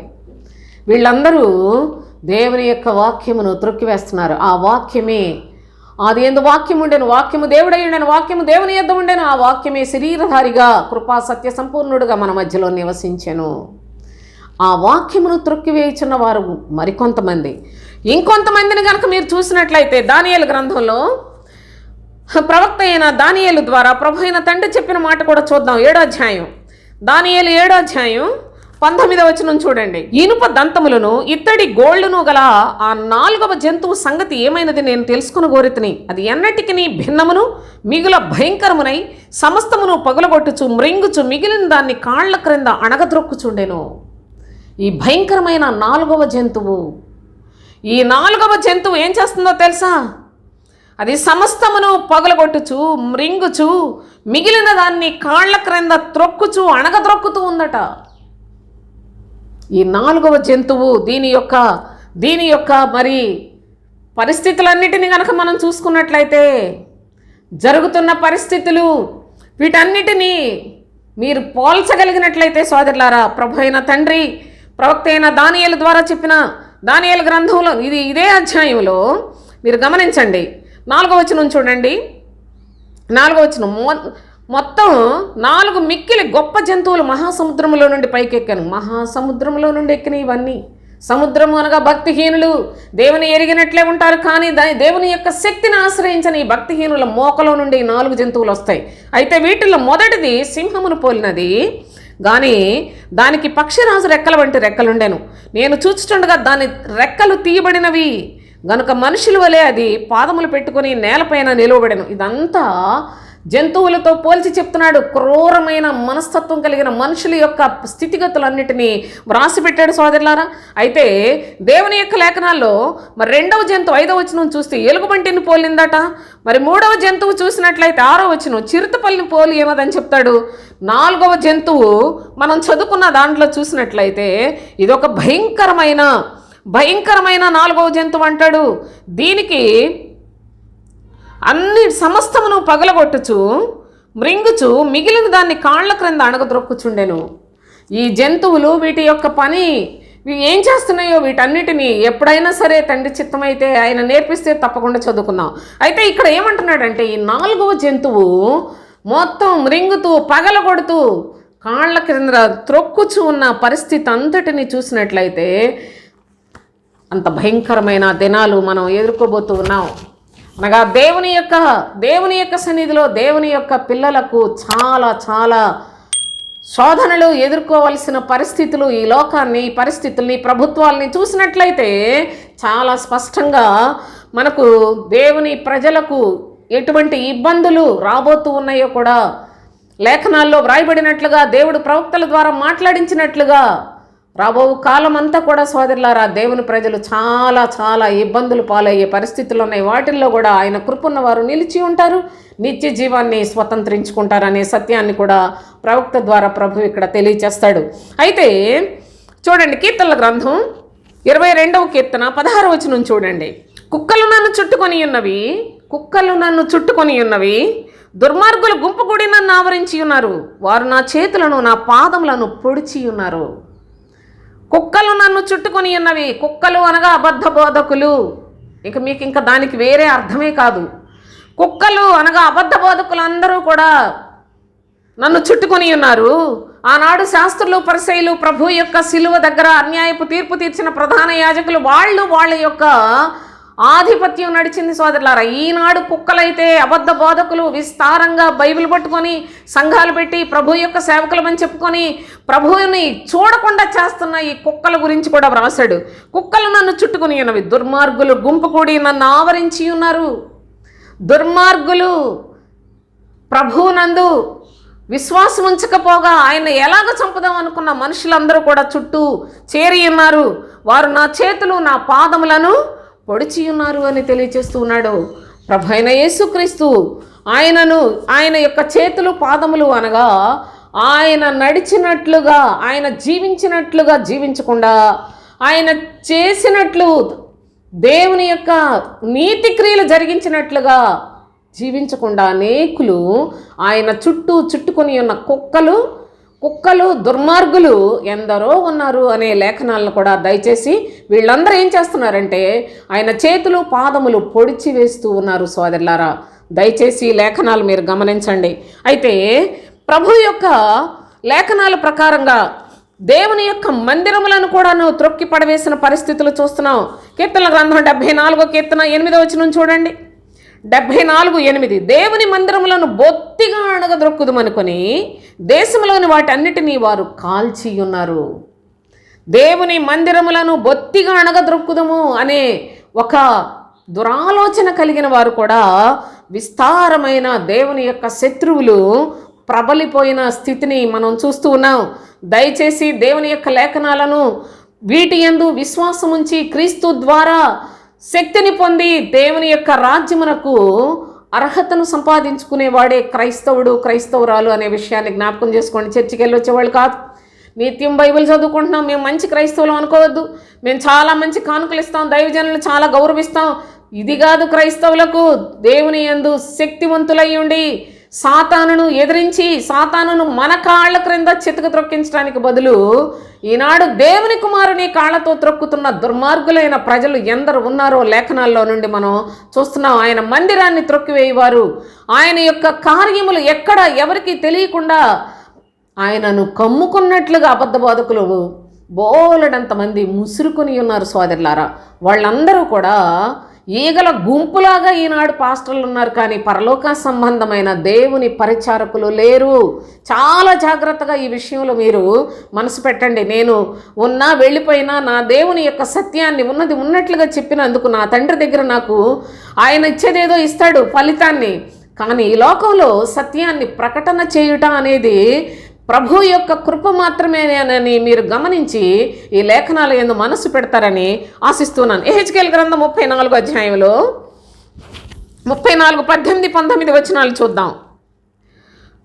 వీళ్ళందరూ దేవుని యొక్క వాక్యమును త్రొక్కివేస్తున్నారు. ఆ వాక్యమే ఆది యందు వాక్యం ఉండెను, వాక్యము దేవుడై ఉండెను, వాక్యము దేవుని యొద్ద ఉండెను, ఆ వాక్యమే శరీరధారిగా కృపా సత్య సంపూర్ణుడుగా మన మధ్యలో నివసించెను. ఆ వాక్యమును త్రొక్కివేయుచున్న వారు మరికొంతమంది. ఇంకొంతమందిని కనుక మీరు చూసినట్లయితే దానియేలు గ్రంథంలో ప్రవక్త అయిన దానియేలు ద్వారా ప్రభు అయిన తండ్రి చెప్పిన మాట కూడా చూద్దాం. 7వ అధ్యాయం, దానియేలు 7వ అధ్యాయం 19వ వచనం చూడండి. ఇనుప దంతములను ఇత్తడి గోళ్లను గల ఆ 4వ జంతువు సంగతి ఏమైనది నేను తెలుసుకుని కోరితిని. అది ఎన్నటికి భిన్నమును మిగుల భయంకరమునై సమస్తమును పగులగొట్టుచు మ్రింగుచు మిగిలిన దాన్ని కాళ్ల క్రింద అణగద్రొక్కుచుండెను. ఈ భయంకరమైన 4వ జంతువు, ఈ 4వ జంతువు ఏం చేస్తుందో తెలుసా? అది సమస్తమును పగులగొట్టుచు మ్రింగుచు మిగిలిన దాన్ని కాళ్ల క్రింద త్రొక్కుచు అణగద్రొక్కుతూ ఉందట. ఈ 4వ జంతువు దీని యొక్క మరి పరిస్థితులన్నిటిని కనుక మనం చూసుకున్నట్లయితే, జరుగుతున్న పరిస్థితులు వీటన్నిటినీ మీరు పోల్చగలిగినట్లయితే సోదరులారా, ప్రభు అయిన తండ్రి ప్రవక్త అయిన దానియేలు ద్వారా చెప్పిన దానియేలు గ్రంథంలో ఇదే అధ్యాయంలో మీరు గమనించండి. 4వ వచనం చూడండి. 4వ వచనం, మొత్తం 4 మిక్కిలి గొప్ప జంతువులు మహాసముద్రంలో నుండి పైకెక్కాను. మహాసముద్రంలో నుండి ఎక్కిన ఇవన్నీ. సముద్రము అనగా భక్తిహీనులు, దేవుని ఎరిగినట్లే ఉంటారు, కానీ దేవుని యొక్క శక్తిని ఆశ్రయించని ఈ భక్తిహీనుల మోకలో నుండి 4 జంతువులు వస్తాయి. అయితే వీటిలో మొదటిది సింహమును పోలినది, కానీ దానికి పక్షిరాజు రెక్కల వంటి రెక్కలుండెను. నేను చూచుచుండగా దాని రెక్కలు తీయబడినవి గనుక మనుషుల వలె అది పాదములు పెట్టుకొని నేలపైన నిలవబడెను. ఇదంతా జంతువులతో పోల్చి చెప్తున్నాడు. క్రూరమైన మనస్తత్వం కలిగిన మనుషుల యొక్క స్థితిగతులన్నిటినీ వ్రాసిపెట్టాడు సోదరులారా. అయితే దేవుని యొక్క లేఖనాల్లో మరి 2వ జంతువు 5వ వచనం చూస్తే ఎలుగుబంటిని పోలిందట. మరి 3వ జంతువు చూసినట్లయితే 6వ వచనం చిరుతపల్లిని పోలి ఏమదని చెప్తాడు. 4వ జంతువు మనం చదువుకున్న దాంట్లో చూసినట్లయితే ఇదొక భయంకరమైన 4వ జంతువు అంటాడు. దీనికి అన్ని సమస్తమును పగలగొట్టుచు మృంగుచు మిగిలిన దాన్ని కాళ్ల క్రింద అణగద్రొక్కుచుండెను. ఈ జంతువులు వీటి యొక్క పని ఏం చేస్తున్నాయో వీటన్నిటినీ ఎప్పుడైనా సరే తండ్రి చిత్తమైతే ఆయన నేర్పిస్తే తప్పకుండా చదువుకుందాం. అయితే ఇక్కడ ఏమంటున్నాడంటే, ఈ 4వ జంతువు మొత్తం మృంగుతూ పగలగొడుతూ కాళ్ల క్రింద త్రొక్కుచు ఉన్న పరిస్థితి అంతటిని చూసినట్లయితే అంత భయంకరమైన దినాలు మనం ఎదుర్కోబోతూ ఉన్నాం. అనగా దేవుని యొక్క సన్నిధిలో దేవుని యొక్క పిల్లలకు చాలా చాలా శోధనలు ఎదుర్కోవలసిన పరిస్థితులు, ఈ లోకాన్ని, పరిస్థితుల్ని, ప్రభుత్వాలని చూసినట్లయితే చాలా స్పష్టంగా మనకు దేవుని ప్రజలకు ఎటువంటి ఇబ్బందులు రాబోతూ ఉన్నాయో కూడా లేఖనాల్లో వ్రాయబడినట్లుగా, దేవుడు ప్రవక్తల ద్వారా మాట్లాడించినట్లుగా రాబో కాలం అంతా కూడా సోదరులారా దేవుని ప్రజలు చాలా చాలా ఇబ్బందులు పాలయ్యే పరిస్థితులు ఉన్నాయి. వాటిల్లో కూడా ఆయన కృపన్న వారు నిలిచి ఉంటారు, నిత్య జీవాన్ని స్వతంత్రించుకుంటారనే సత్యాన్ని కూడా ప్రవక్త ద్వారా ప్రభు ఇక్కడ తెలియచేస్తాడు. అయితే చూడండి, కీర్తనల గ్రంథం 22వ కీర్తన 16వ వచనం చూడండి. కుక్కలు నన్ను చుట్టుకొని ఉన్నవి, దుర్మార్గులు గుంపు కూడి నన్ను ఆవరించి ఉన్నారు, వారు నా చేతులను నా పాదములను పొడిచి ఉన్నారు. కుక్కలు నన్ను చుట్టుకొని ఉన్నవి. కుక్కలు అనగా అబద్ధ బోధకులు. మీకు ఇంకా దానికి వేరే అర్థమే కాదు. కుక్కలు అనగా అబద్ధ బోధకులు అందరూ కూడా నన్ను చుట్టుకొని ఉన్నారు. ఆనాడు శాస్త్రులు పరిసయ్యులు ప్రభు యొక్క శిలువ దగ్గర అన్యాయపు తీర్పు తీర్చిన ప్రధాన యాజకులు వాళ్ళ యొక్క ఆధిపత్యం నడిచింది సోదరులారా. ఈనాడు కుక్కలైతే అబద్ధ బోధకులు విస్తారంగా బైబిల్ పట్టుకొని సంఘాలు పెట్టి ప్రభు యొక్క సేవకులమని చెప్పుకొని ప్రభువుని చూడకుండా చేస్తున్న ఈ కుక్కల గురించి కూడా వ్రాసాడు. కుక్కలు నన్ను చుట్టుకొని ఉన్నవి, దుర్మార్గులు గుంపు కూడి నన్ను ఆవరించి ఉన్నారు. దుర్మార్గులు ప్రభువునందు విశ్వాసం ఉంచకపోగా ఆయన ఎలాగ చంపుదాం అనుకున్న మనుషులందరూ కూడా చుట్టూ చేరి ఉన్నారు. వారు నా చేతులు నా పాదములను పొడిచి ఉన్నారు అని తెలియచేస్తూ ఉన్నాడు ప్రభు అయిన యేసుక్రీస్తు. ఆయన యొక్క చేతులు పాదములు అనగా ఆయన నడిచినట్లుగా, ఆయన జీవించినట్లుగా జీవించకుండా, ఆయన చేసినట్లు దేవుని యొక్క నీతి క్రియలు జరిగించినట్లుగా జీవించకుండా అనేకులు ఆయన చుట్టుకొని ఉన్న కుక్కలు దుర్మార్గులు ఎందరో ఉన్నారు అనే లేఖనాలను కూడా దయచేసి వీళ్ళందరూ ఏం చేస్తున్నారంటే ఆయన చేతులు పాదములు పొడిచి వేస్తూ ఉన్నారు సోదరులారా. దయచేసి లేఖనాలు మీరు గమనించండి. అయితే ప్రభు యొక్క లేఖనాల ప్రకారంగా దేవుని యొక్క మందిరములను కూడాను త్రొక్కి పడవేసిన పరిస్థితులు చూస్తున్నాం. కీర్తనల గ్రంథం 74వ కీర్తన 8వ వచనం చూడండి. 74:8 దేవుని మందిరములను బొత్తిగా అణగద్రొక్కుదుమనుకొని దేశంలోని వాటన్నిటినీ వారు కాల్చి ఉన్నారు. దేవుని మందిరములను బొత్తిగా అణగద్రొక్కుదము అనే ఒక దురాలోచన కలిగిన వారు కూడా విస్తారమైన దేవుని యొక్క శత్రువులు ప్రబలిపోయిన స్థితిని మనం చూస్తూ ఉన్నాం. దయచేసి దేవుని యొక్క లేఖనాలను వీటి యందు విశ్వాసం ఉంచి క్రీస్తు ద్వారా శక్తిని పొంది దేవుని యొక్క రాజ్యమునకు అర్హతను సంపాదించుకునేవాడే క్రైస్తవురాలు అనే విషయాన్ని జ్ఞాపకం చేసుకోండి. చర్చికి వెళ్ళి వచ్చేవాళ్ళు కాదు. నిత్యం బైబిల్ చదువుకుంటున్నాం, మేము మంచి క్రైస్తవులు అనుకోవద్దు, మేము చాలా మంచి కానుకలు ఇస్తాం, దైవజనులు చాలా గౌరవిస్తాం, ఇది కాదు క్రైస్తవులకు. దేవుని యందు శక్తివంతులై ఉండి సాతానును ఎదిరించి సాతానును మన కాళ్ళ క్రింద చితక త్రొక్కించడానికి బదులు ఈనాడు దేవుని కుమారుని కాళ్ళతో త్రొక్కుతున్న దుర్మార్గులైన ప్రజలు ఎందరు ఉన్నారో లేఖనాల్లో నుండి మనం చూస్తున్నాం. ఆయన మందిరాన్ని త్రొక్కివేయవారు, ఆయన యొక్క కార్యములు ఎక్కడ ఎవరికి తెలియకుండా ఆయనను కమ్ముకున్నట్లుగా అబద్ధ బోధకులు బోలెడంతమంది ముసురుకొని ఉన్నారు సోదరులారా. వాళ్ళందరూ కూడా ఈగల గుంపులాగా ఈనాడు పాస్టర్లు ఉన్నారు, కానీ పరలోక సంబంధమైన దేవుని పరిచారకులు లేరు. చాలా జాగ్రత్తగా ఈ విషయంలో మీరు మనసు పెట్టండి. నేను ఉన్నా వెళ్ళిపోయినా నా దేవుని యొక్క సత్యాన్ని ఉన్నది ఉన్నట్లుగా చెప్పినందుకు నా తండ్రి దగ్గర నాకు ఆయన ఇచ్చేదేదో ఇస్తాడు ఫలితాన్ని. కానీ ఈ లోకంలో సత్యాన్ని ప్రకటన చేయుట అనేది ప్రభు యొక్క కృప మాత్రమేనని మీరు గమనించి ఈ లేఖనాల యందు మనసు పెడతారని ఆశిస్తున్నాను. యెహెజ్కేలు గ్రంథం 34వ అధ్యాయంలో 34, 18, 19 వచనాలు చూద్దాం.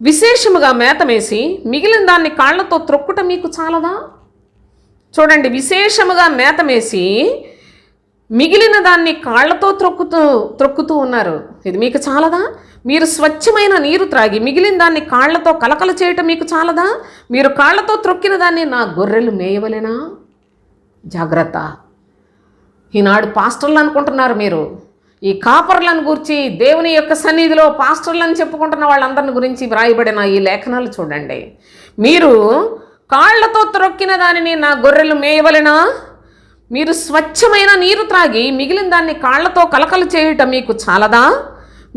విశేషముగా మేతమేసి మిగిలిన దాన్ని కాళ్లతో త్రొక్కుట మీకు చాలదా? చూడండి, విశేషముగా మేతమేసి మిగిలిన దాన్ని కాళ్లతో త్రొక్కుతూ ఉన్నారు. ఇది మీకు చాలదా? మీరు స్వచ్ఛమైన నీరు త్రాగి మిగిలిన దాన్ని కాళ్లతో కలకల చేయటం మీకు చాలదా? మీరు కాళ్లతో త్రొక్కిన దాన్ని నా గొర్రెలు మేయవలెనా? జాగ్రత్త. ఈనాడు పాస్టర్లు అనుకుంటున్నారు మీరు. ఈ కాపర్లను గురించి దేవుని యొక్క సన్నిధిలో పాస్టర్లను చెప్పుకుంటున్న వాళ్ళందరిని గురించి వ్రాయబడిన ఈ లేఖనాలు చూడండి. మీరు కాళ్లతో త్రొక్కిన దానిని నా గొర్రెలు మేయవలెనా? మీరు స్వచ్ఛమైన నీరు త్రాగి మిగిలిన దాన్ని కాళ్లతో కలకలు చేయటం మీకు చాలదా?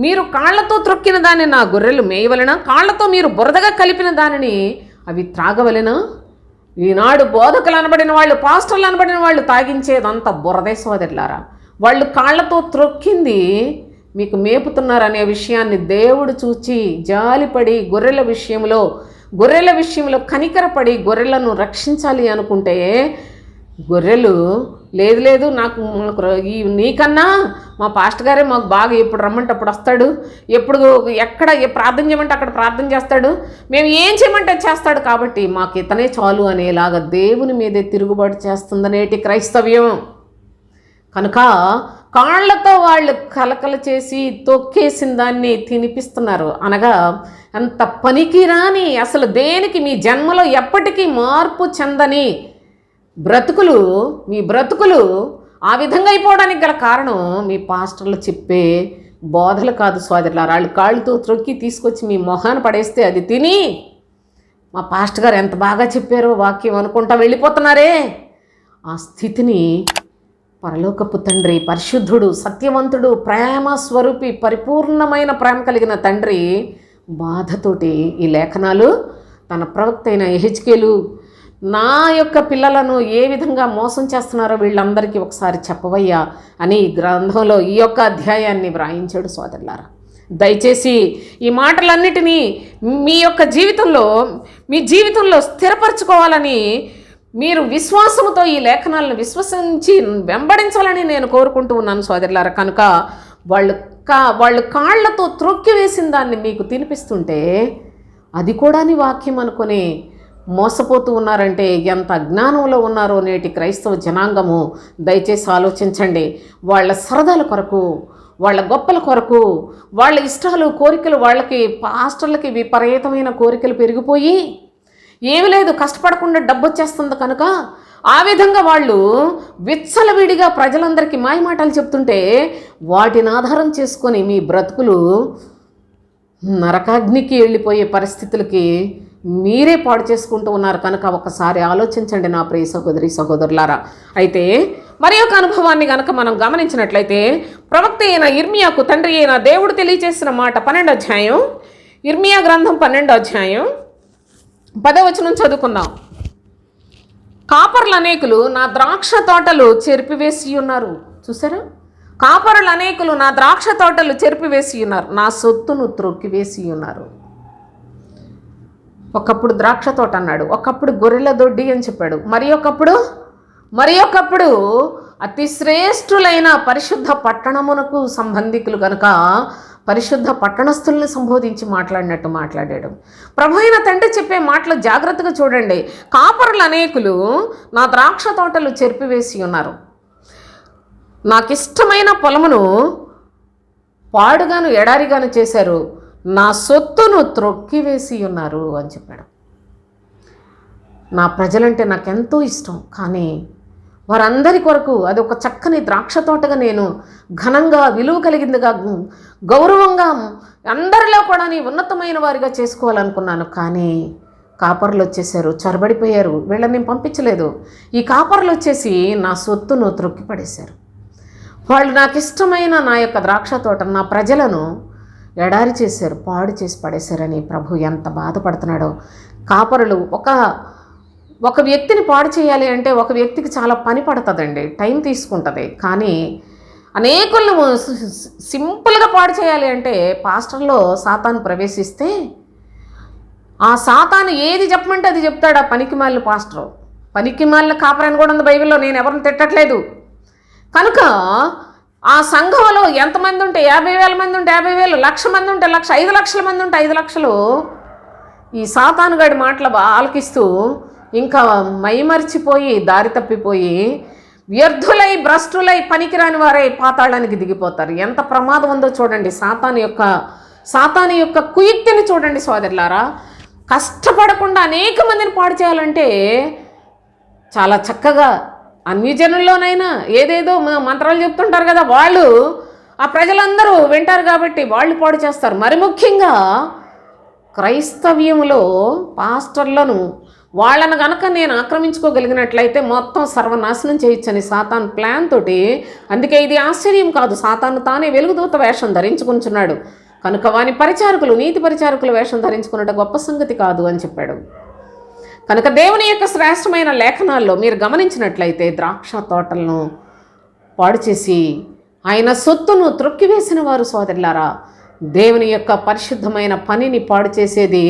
మీరు కాళ్లతో త్రొక్కిన దాన్ని నా గొర్రెలు మేయవలెనా? కాళ్లతో మీరు బురదగా కలిపిన దానిని అవి త్రాగవలెనా? ఈనాడు బోధకులు అనబడిన వాళ్ళు, పాస్టర్లు అనబడిన వాళ్ళు తాగించేదంతా బురదే సోదరులారా. వాళ్ళు కాళ్లతో త్రొక్కింది మీకు మేపుతున్నారనే విషయాన్ని దేవుడు చూచి జాలిపడి గొర్రెల విషయంలో గొర్రెల విషయంలో కనికరపడి గొర్రెలను రక్షించాలి అనుకుంటే గొర్రెలు లేదు మాకు నీకన్నా మా పాస్టర్ గారే మాకు బాగా ఎప్పుడు రమ్మంటే అప్పుడు వస్తాడు, ఎప్పుడు ఎక్కడ ప్రార్థన చేయమంటే అక్కడ ప్రార్థన చేస్తాడు, మేము ఏం చేయమంటే చేస్తాడు, కాబట్టి మాకు ఇతనే చాలు అనేలాగా దేవుని మీదే తిరుగుబాటు చేస్తుందనేటి క్రైస్తవ్యం. కనుక కాళ్లతో వాళ్ళు కలకలు చేసి తొక్కేసిన దాన్ని తినిపిస్తున్నారు. అనగా అంత పనికిరాని, అసలు దేనికి మీ జన్మలో ఎప్పటికీ మార్పు చెందని బ్రతుకులు, మీ బ్రతుకులు ఆ విధంగా అయిపోవడానికి గల కారణం మీ పాస్టర్లు చెప్పే బోధలు కాదు సోదరులారా. వాళ్ళు కాళ్ళతో త్రొక్కి తీసుకొచ్చి మీ మొహాన్ని పడేస్తే అది తిని మా పాస్టర్ గారు ఎంత బాగా చెప్పారో వాక్యం అనుకుంటా వెళ్ళిపోతున్నారే. ఆ స్థితిని పరలోకపు తండ్రి, పరిశుద్ధుడు, సత్యవంతుడు, ప్రేమ స్వరూపి, పరిపూర్ణమైన ప్రేమ కలిగిన తండ్రి బాధతోటి ఈ లేఖనాలు తన ప్రవక్త అయిన యెహెజ్కేలు నా యొక్క పిల్లలను ఏ విధంగా మోసం చేస్తున్నారో వీళ్ళందరికీ ఒకసారి చెప్పవయ్యా అని గ్రంథంలో ఈ యొక్క అధ్యాయాన్ని వ్రాయించాడు సోదరులారా. దయచేసి ఈ మాటలన్నిటినీ మీ యొక్క జీవితంలో, మీ జీవితంలో స్థిరపరచుకోవాలని, మీరు విశ్వాసంతో ఈ లేఖనాలను విశ్వసించి వెంబడించాలని నేను కోరుకుంటూ ఉన్నాను సోదరులారా. కనుక వాళ్ళు కాళ్లతో త్రొక్కి వేసిన దాన్ని మీకు తినిపిస్తుంటే అది కూడా నీ వాక్యం అనుకొని మోసపోతూ ఉన్నారంటే ఎంత అజ్ఞానంలో ఉన్నారో నేటి క్రైస్తవ జనాంగము. దయచేసి ఆలోచించండి. వాళ్ళ సరదాల కొరకు, వాళ్ళ గొప్పల కొరకు, వాళ్ళ ఇష్టాలు, కోరికలు, వాళ్ళకి పాస్టర్లకి విపరీతమైన కోరికలు పెరిగిపోయి ఏమి లేదు, కష్టపడకుండా డబ్బు వచ్చేస్తుంది కనుక ఆ విధంగా వాళ్ళు విచ్చలవిడిగా ప్రజలందరికీ మాయమాటలు చెప్తుంటే వాటిని ఆధారం చేసుకొని మీ బ్రతుకులు నరకాగ్నికి వెళ్ళిపోయే పరిస్థితులకి మీరే పాడు చేసుకుంటూ ఉన్నారు. కనుక ఒకసారి ఆలోచించండి నా ప్రియ సహోదరి సహోదరులారా. అయితే మరి యొక్క అనుభవాన్ని కనుక మనం గమనించినట్లయితే ప్రవక్త అయిన ఇర్మియాకు తండ్రి అయిన దేవుడు తెలియజేసిన మాట 12వ అధ్యాయం, ఇర్మియా గ్రంథం 12వ అధ్యాయం 10వ వచనం చదువుకుందాం. కాపర్లు అనేకులు నా ద్రాక్ష తోటలు చెరిపివేసి ఉన్నారు. చూసారా? కాపరులు అనేకులు నా ద్రాక్ష తోటలు చెరిపివేసి ఉన్నారు, నా సొత్తును త్రొక్కివేసి ఉన్నారు. ఒకప్పుడు ద్రాక్ష తోట అన్నాడు, ఒకప్పుడు గొర్రెల దొడ్డి అని చెప్పాడు, మరి ఒకప్పుడు అతి శ్రేష్ఠులైన పరిశుద్ధ పట్టణమునకు సంబంధికులు కనుక పరిశుద్ధ పట్టణస్థుల్ని సంబోధించి మాట్లాడినట్టు మాట్లాడాడు. ప్రభు అయిన తండ్రి చెప్పే మాటలు జాగ్రత్తగా చూడండి. కాపరులు అనేకులు నా ద్రాక్ష తోటలు చెరిపివేసి ఉన్నారు, నాకిష్టమైన పొలమును పాడుగాను ఎడారిగాను చేశారు, నా సొత్తును త్రొక్కివేసి ఉన్నారు అని చెప్పాడు. నా ప్రజలంటే నాకెంతో ఇష్టం, కానీ వారందరి కొరకు అది ఒక చక్కని ద్రాక్ష తోటగా నేను ఘనంగా, విలువ కలిగిందిగా, గౌరవంగా అందరిలో కూడా నీ ఉన్నతమైన వారిగా చేసుకోవాలనుకున్నాను. కానీ కాపర్లు వచ్చేసారు, చొరబడిపోయారు, వీళ్ళని నేను పంపించలేదు. ఈ కాపర్లు వచ్చేసి నా సొత్తును త్రొక్కిపడేశారు. వాళ్ళు నాకు ఇష్టమైన నా యొక్క ద్రాక్ష తోట, నా ప్రజలను ఎడారి చేశారు, పాడు చేసి పడేశారని ప్రభు ఎంత బాధపడుతున్నాడో. కాపరులు ఒక వ్యక్తిని పాడు చేయాలి అంటే ఒక వ్యక్తికి చాలా పని పడుతుందండి, టైం తీసుకుంటుంది. కానీ అనేకులను సింపుల్గా పాడు చేయాలి అంటే పాస్టర్లో సాతాను ప్రవేశిస్తే ఆ సాతాను ఏది చెప్పమంటే అది చెప్తాడు. ఆ పనికిమాలిన పాస్టర్, పనికిమాలిన కాపరని కూడా ఉంది బైబిల్లో, నేను ఎవరిని తిట్టట్లేదు. కనుక ఆ సంఘంలో ఎంతమంది ఉంటే 50,000 మంది ఉంటే 50,000, 1,00,000 మంది ఉంటే 1,00,000, 5 లక్షల మంది ఉంటే 5 లక్షలు ఈ సాతానుగాడి మాటలు ఆలకిస్తూ ఇంకా మైమర్చిపోయి దారి తప్పిపోయి వ్యర్థులై, భ్రష్టులై, పనికిరాని వారై పాతాళానికి దిగిపోతారు. ఎంత ప్రమాదం ఉందో చూడండి. సాతాను యొక్క కుయుక్తిని చూడండి సోదరులారా. కష్టపడకుండా అనేక మందిని పాడు చేయాలంటే చాలా చక్కగా అన్యజనుల్లోనైనా ఏదేదో మంత్రాలు చెప్తుంటారు కదా, వాళ్ళు ఆ ప్రజలందరూ వింటారు కాబట్టి వాళ్ళు పాడు చేస్తారు. మరి ముఖ్యంగా క్రైస్తవ్యంలో పాస్టర్లను వాళ్ళను కనుక నేను ఆక్రమించుకోగలిగినట్లయితే మొత్తం సర్వనాశనం చేయొచ్చని సాతాను ప్లాన్ తోటి. అందుకే ఇది ఆశ్చర్యం కాదు, సాతాను తానే వెలుగుదూత వేషం ధరించుకుంటున్నాడు కనుక వాని పరిచారకులు, నీతి పరిచారకుల వేషం ధరించుకున్నట్టు గొప్ప సంగతి కాదు అని చెప్పాడు. కనుక దేవుని యొక్క శ్రేష్టమైన లేఖనాల్లో మీరు గమనించినట్లయితే ద్రాక్ష తోటలను పాడు చేసి ఆయన సొత్తును త్రొక్కివేసిన వారు సోదరులారా, దేవుని యొక్క పరిశుద్ధమైన పనిని పాడు చేసేది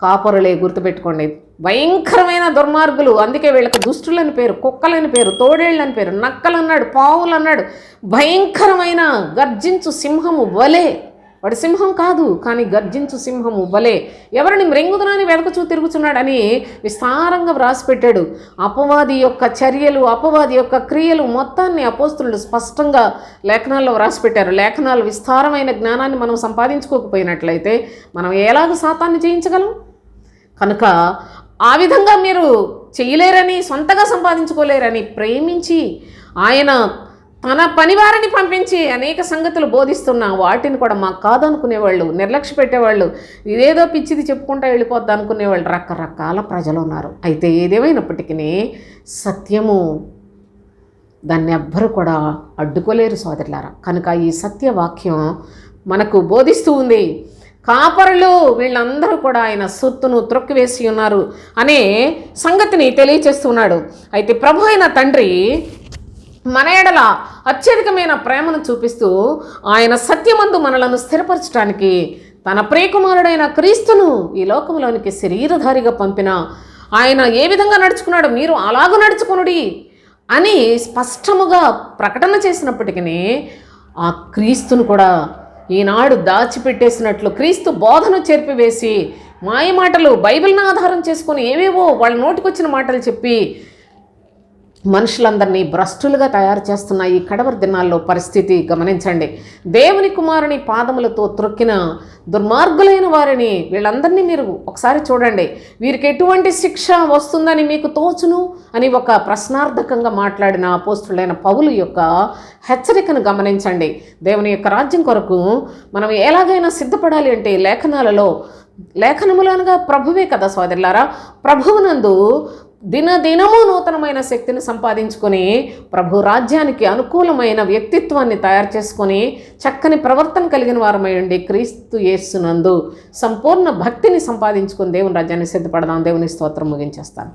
కాపరులే, గుర్తుపెట్టుకోండి. భయంకరమైన దుర్మార్గులు. అందుకే వీళ్ళకి దుష్టులని పేరు, కుక్కలని పేరు, తోడేళ్ళని పేరు, నక్కలు అన్నాడు, పావులు అన్నాడు. భయంకరమైన గర్జించు సింహము వలే. వాడు సింహం కాదు, కానీ గర్జించు సింహము వలే ఎవరిని మృంగుదునని వెదకచూ తిరుగుతున్నాడని విస్తారంగా వ్రాసిపెట్టాడు. అపవాది యొక్క చర్యలు, అపవాది యొక్క క్రియలు మొత్తాన్ని అపోస్తులు స్పష్టంగా లేఖనాల్లో వ్రాసిపెట్టారు. లేఖనాలు విస్తారమైన జ్ఞానాన్ని మనం సంపాదించుకోకపోయినట్లయితే మనం ఎలాగ సాతాన్ని జయించగలం? కనుక ఆ విధంగా మీరు చేయలేరని, సొంతగా సంపాదించుకోలేరని ప్రేమించి ఆయన తన పనివారిని పంపించి అనేక సంగతులు బోధిస్తున్నా వాటిని కూడా మాకు కాదనుకునేవాళ్ళు, నిర్లక్ష్య పెట్టేవాళ్ళు, ఇదేదో పిచ్చిది చెప్పుకుంటూ వెళ్ళిపోద్ది అనుకునేవాళ్ళు రకరకాల ప్రజలు ఉన్నారు. అయితే ఏదేమైనప్పటికీ సత్యము దాన్ని ఎవ్వరూ కూడా అడ్డుకోలేరు సోదరులారా. కనుక ఈ సత్యవాక్యం మనకు బోధిస్తూ ఉంది. కాపరులు వీళ్ళందరూ కూడా ఆయన సొత్తును త్రొక్కివేసి ఉన్నారు అనే సంగతిని తెలియచేస్తున్నాడు. అయితే ప్రభు అయిన తండ్రి మన ఎడల అత్యధికమైన ప్రేమను చూపిస్తూ ఆయన సత్యమందు మనలను స్థిరపరచడానికి తన ప్రియకుమారుడైన క్రీస్తును ఈ లోకంలోనికి శరీరధారిగా పంపిన ఆయన ఏ విధంగా నడుచుకున్నాడో మీరు అలాగూ నడుచుకునుడి అని స్పష్టముగా ప్రకటన చేసినప్పటికీ ఆ క్రీస్తును కూడా ఈనాడు దాచిపెట్టేసినట్లు క్రీస్తు బోధను చెరిపివేసి మాయ మాటలు బైబిల్ని ఆధారం చేసుకొని ఏవేవో వాళ్ళ నోటికొచ్చిన మాటలు చెప్పి మనుషులందరినీ భ్రష్టులుగా తయారు చేస్తున్న ఈ కడవరి దినాల్లో పరిస్థితి గమనించండి. దేవుని కుమారుని పాదములతో త్రొక్కిన దుర్మార్గులైన వారిని వీళ్ళందరినీ మీరు ఒకసారి చూడండి. వీరికి ఎటువంటి శిక్ష వస్తుందని మీకు తోచును అని ఒక ప్రశ్నార్థకంగా మాట్లాడిన అపోస్తులైన పౌలు యొక్క హెచ్చరికను గమనించండి. దేవుని యొక్క రాజ్యం కొరకు మనం ఎలాగైనా సిద్ధపడాలి అంటే లేఖనములు అనగా ప్రభువే కదా సోదరులారా. ప్రభువునందు దినదినము నూతనమైన శక్తిని సంపాదించుకొని ప్రభు రాజ్యానికి అనుకూలమైన వ్యక్తిత్వాన్ని తయారు చేసుకొని చక్కని ప్రవర్తన కలిగిన వారమై ఉండి క్రీస్తు యేసునందు సంపూర్ణ భక్తిని సంపాదించుకొని దేవుని రాజ్యాన్ని సిద్ధపడదాం. దేవుని స్తోత్రం ముగించేస్తాను.